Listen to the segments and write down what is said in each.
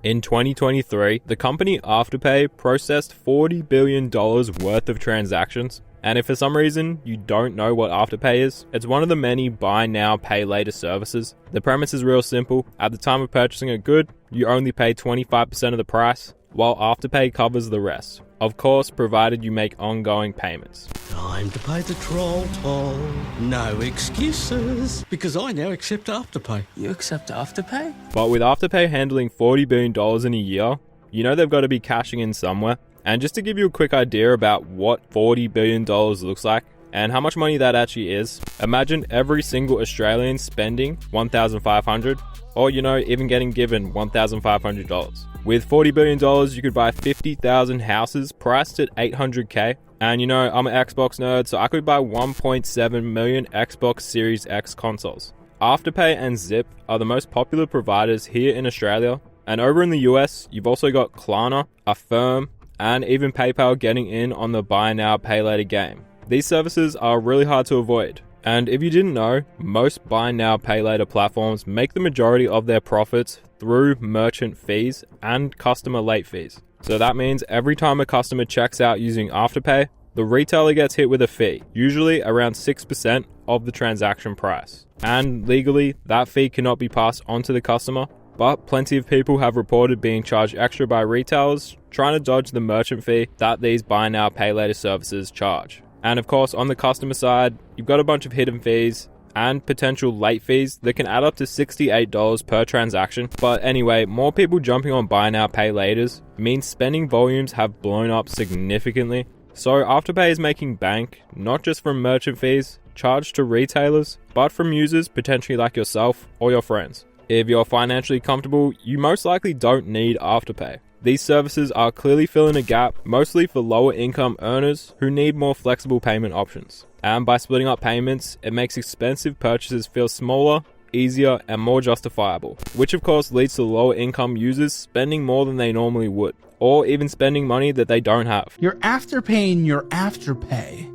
In 2023, the company Afterpay processed $40 billion worth of transactions. And if for some reason you don't know what Afterpay is, it's one of the many buy now, pay later services. The premise is real simple. At the time of purchasing a good, you only pay 25% of the price, while Afterpay covers the rest. Of course, provided you make ongoing payments. Time to pay the troll toll. No excuses, because I now accept Afterpay. You accept Afterpay? But with Afterpay handling $40 billion in a year, you know they've got to be cashing in somewhere. And just to give you a quick idea about what $40 billion looks like and how much money that actually is, imagine every single Australian spending $1,500 or, even getting given $1,500. With $40 billion, you could buy 50,000 houses priced at $800K. And I'm an Xbox nerd, so I could buy 1.7 million Xbox Series X consoles. Afterpay and Zip are the most popular providers here in Australia. And over in the US, you've also got Klarna, Affirm, and even PayPal getting in on the buy now, pay later game. These services are really hard to avoid. And if you didn't know, most buy now, pay later platforms make the majority of their profits through merchant fees and customer late fees. So that means every time a customer checks out using Afterpay, the retailer gets hit with a fee, usually around 6% of the transaction price. And legally, that fee cannot be passed on to the customer, but plenty of people have reported being charged extra by retailers trying to dodge the merchant fee that these buy now, pay later services charge. And of course, on the customer side, you've got a bunch of hidden fees and potential late fees that can add up to $68 per transaction. But anyway, more people jumping on buy now, pay laters means spending volumes have blown up significantly. So Afterpay is making bank, not just from merchant fees charged to retailers, but from users potentially like yourself or your friends. If you're financially comfortable, you most likely don't need Afterpay. These services are clearly filling a gap, mostly for lower income earners who need more flexible payment options. And by splitting up payments, it makes expensive purchases feel smaller, easier, and more justifiable, which of course leads to lower income users spending more than they normally would, or even spending money that they don't have. You're afterpaying your Afterpay.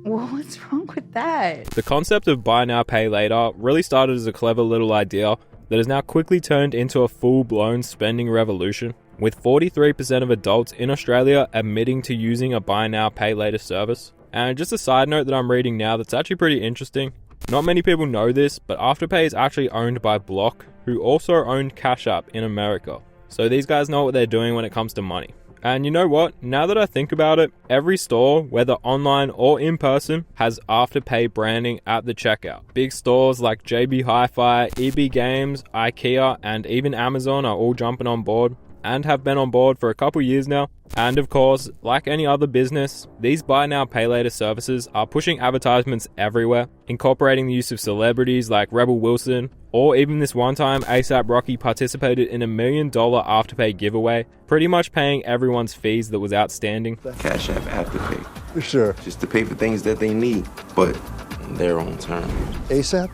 Well, what's wrong with that? The concept of buy now, pay later really started as a clever little idea that has now quickly turned into a full-blown spending revolution, with 43% of adults in Australia admitting to using a buy now, pay later service. And just a side note that I'm reading now that's actually pretty interesting. Not many people know this, but Afterpay is actually owned by Block, who also owned Cash App in America. So these guys know what they're doing when it comes to money. And you know what? Now that I think about it, every store, whether online or in person, has Afterpay branding at the checkout. Big stores like JB Hi-Fi, EB Games, IKEA, and even Amazon are all jumping on board, and have been on board for a couple years now. And of course, like any other business, these buy now, pay later services are pushing advertisements everywhere, incorporating the use of celebrities like Rebel Wilson, or even this one time ASAP Rocky participated in $1 million Afterpay giveaway, pretty much paying everyone's fees that was outstanding. Cash App Afterpay. For sure. Just to pay for things that they need, but on their own terms. ASAP?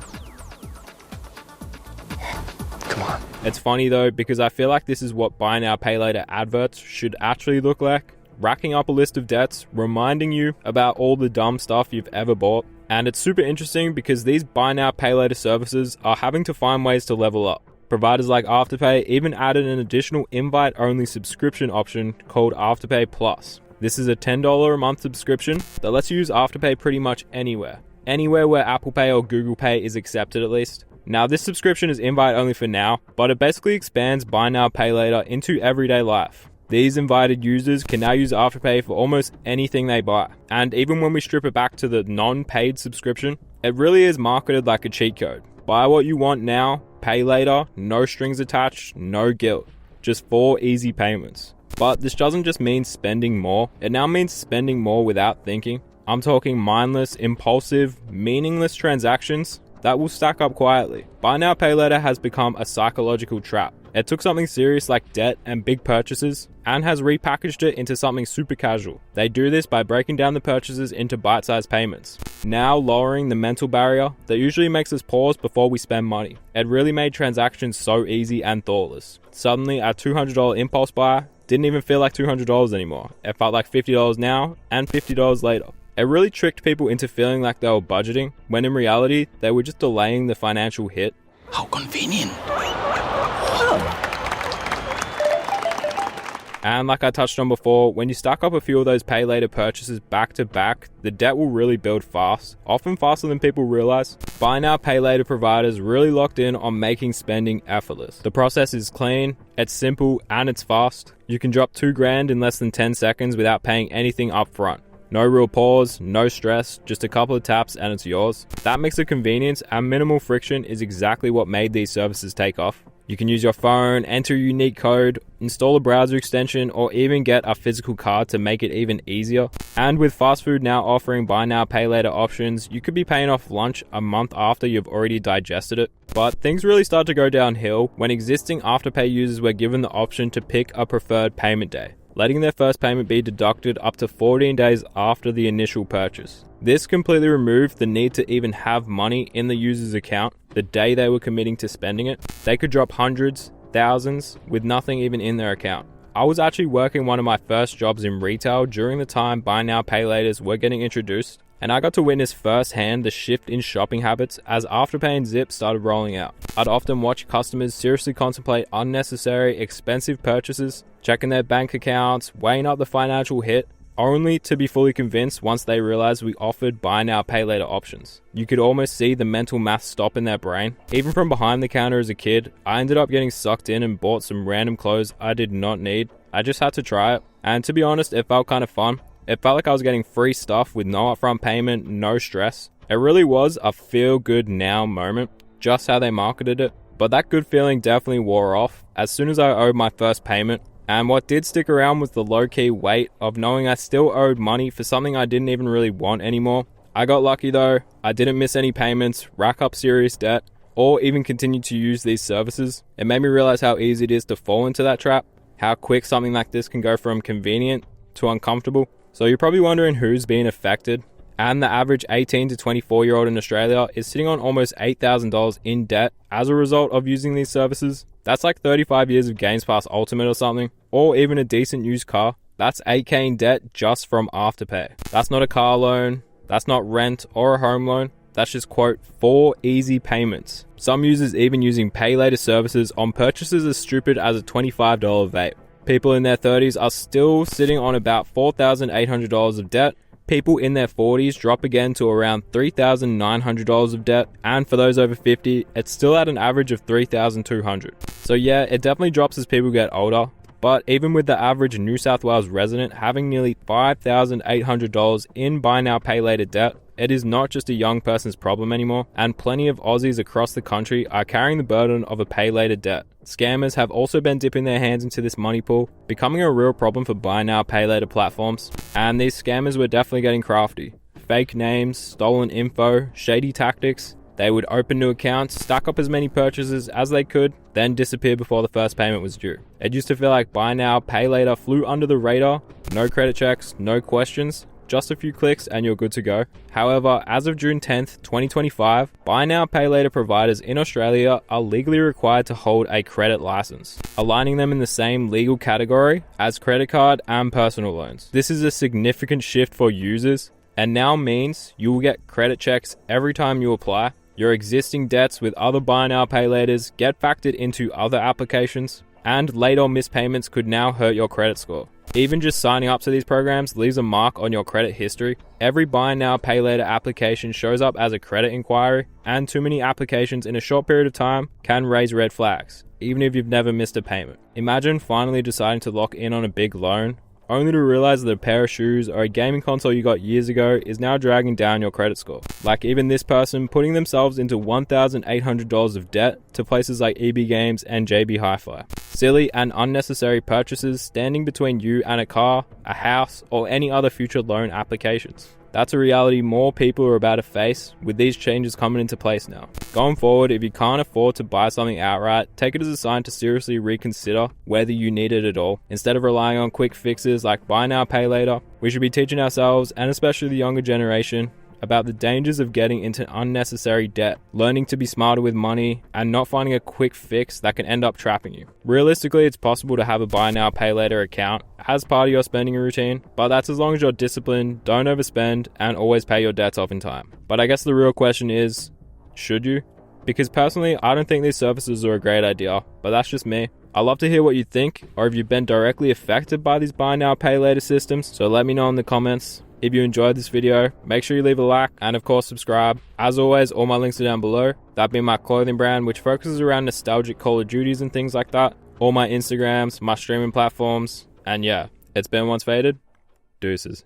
Come on. It's funny though, because I feel like this is what buy now, pay later adverts should actually look like. Racking up a list of debts, reminding you about all the dumb stuff you've ever bought. And it's super interesting because these buy now, pay later services are having to find ways to level up. Providers like Afterpay even added an additional invite-only subscription option called Afterpay Plus. This is a $10 a month subscription that lets you use Afterpay pretty much anywhere. Anywhere where Apple Pay or Google Pay is accepted at least. Now, this subscription is invite only for now, but it basically expands buy now, pay later into everyday life. These invited users can now use Afterpay for almost anything they buy. And even when we strip it back to the non-paid subscription, it really is marketed like a cheat code. Buy what you want now, pay later, no strings attached, no guilt. Just 4 easy payments. But this doesn't just mean spending more, it now means spending more without thinking. I'm talking mindless, impulsive, meaningless transactions that will stack up quietly. Buy now, pay later has become a psychological trap. It took something serious like debt and big purchases and has repackaged it into something super casual. They do this by breaking down the purchases into bite-sized payments, now lowering the mental barrier that usually makes us pause before we spend money. It really made transactions so easy and thoughtless. Suddenly, a $200 impulse buy didn't even feel like $200 anymore. It felt like $50 now and $50 later. It really tricked people into feeling like they were budgeting, when in reality, they were just delaying the financial hit. How convenient. And like I touched on before, when you stack up a few of those pay later purchases back to back, the debt will really build fast, often faster than people realize. Buy now, pay later providers really locked in on making spending effortless. The process is clean, it's simple, and it's fast. You can drop $2,000 in less than 10 seconds without paying anything up front. No real pause, no stress, just a couple of taps and it's yours. That mix of convenience and minimal friction is exactly what made these services take off. You can use your phone, enter a unique code, install a browser extension, or even get a physical card to make it even easier. And with fast food now offering buy now, pay later options, you could be paying off lunch a month after you've already digested it. But things really start to go downhill when existing Afterpay users were given the option to pick a preferred payment day, letting their first payment be deducted up to 14 days after the initial purchase. This completely removed the need to even have money in the user's account the day they were committing to spending it. They could drop hundreds, thousands, with nothing even in their account. I was actually working one of my first jobs in retail during the time buy now, pay laters were getting introduced, and I got to witness firsthand the shift in shopping habits as Afterpay and Zip started rolling out. I'd often watch customers seriously contemplate unnecessary, expensive purchases, checking their bank accounts, weighing up the financial hit, only to be fully convinced once they realized we offered buy now, pay later options. You could almost see the mental math stop in their brain. Even from behind the counter as a kid, I ended up getting sucked in and bought some random clothes I did not need. I just had to try it. And to be honest, it felt kind of fun. It felt like I was getting free stuff with no upfront payment, no stress. It really was a feel good now moment, just how they marketed it. But that good feeling definitely wore off as soon as I owed my first payment. And what did stick around was the low-key weight of knowing I still owed money for something I didn't even really want anymore. I got lucky though. I didn't miss any payments, rack up serious debt, or even continue to use these services. It made me realize how easy it is to fall into that trap, how quick something like this can go from convenient to uncomfortable. So you're probably wondering who's being affected. And the average 18 to 24-year-old in Australia is sitting on almost $8,000 in debt as a result of using these services. That's like 35 years of Games Pass Ultimate or something, or even a decent used car. That's $8,000 in debt just from Afterpay. That's not a car loan, that's not rent or a home loan. That's just, quote, 4 easy payments. Some users even using pay later services on purchases as stupid as a $25 vape. People in their 30s are still sitting on about $4,800 of debt. People in their 40s drop again to around $3,900 of debt, and for those over 50, it's still at an average of $3,200. So yeah, it definitely drops as people get older, but even with the average New South Wales resident having nearly $5,800 in buy now, pay later debt, it is not just a young person's problem anymore, and plenty of Aussies across the country are carrying the burden of a pay later debt. Scammers have also been dipping their hands into this money pool, becoming a real problem for buy now, pay later platforms, and these scammers were definitely getting crafty. Fake names, stolen info, shady tactics. They would open new accounts, stack up as many purchases as they could, then disappear before the first payment was due. It used to feel like buy now, pay later flew under the radar, no credit checks, no questions, just a few clicks and you're good to go. However, as of June 10th, 2025, buy now, pay later providers in Australia are legally required to hold a credit license, aligning them in the same legal category as credit card and personal loans. This is a significant shift for users and now means you will get credit checks every time you apply. Your existing debts with other buy now, pay laters get factored into other applications, and late or missed payments could now hurt your credit score. Even just signing up to these programs leaves a mark on your credit history. Every buy now, pay later application shows up as a credit inquiry, and too many applications in a short period of time can raise red flags, even if you've never missed a payment. Imagine finally deciding to lock in on a big loan, only to realize that a pair of shoes or a gaming console you got years ago is now dragging down your credit score. Like even this person putting themselves into $1,800 of debt to places like EB Games and JB Hi-Fi. Silly and unnecessary purchases standing between you and a car, a house, or any other future loan applications. That's a reality more people are about to face with these changes coming into place now. Going forward, if you can't afford to buy something outright, take it as a sign to seriously reconsider whether you need it at all. Instead of relying on quick fixes like buy now, pay later, we should be teaching ourselves, and especially the younger generation, about the dangers of getting into unnecessary debt, learning to be smarter with money, and not finding a quick fix that can end up trapping you. Realistically, it's possible to have a buy now, pay later account as part of your spending routine, but that's as long as you're disciplined, don't overspend, and always pay your debts off in time. But I guess the real question is, should you? Because personally, I don't think these services are a great idea, but that's just me. I'd love to hear what you think, or if you've been directly affected by these buy now pay later systems, so let me know in the comments. If you enjoyed this video, make sure you leave a like and of course subscribe. As always, all my links are down below. That being my clothing brand, which focuses around nostalgic Call of Duties and things like that. All my Instagrams, my streaming platforms, and yeah, it's been Once Faded. Deuces.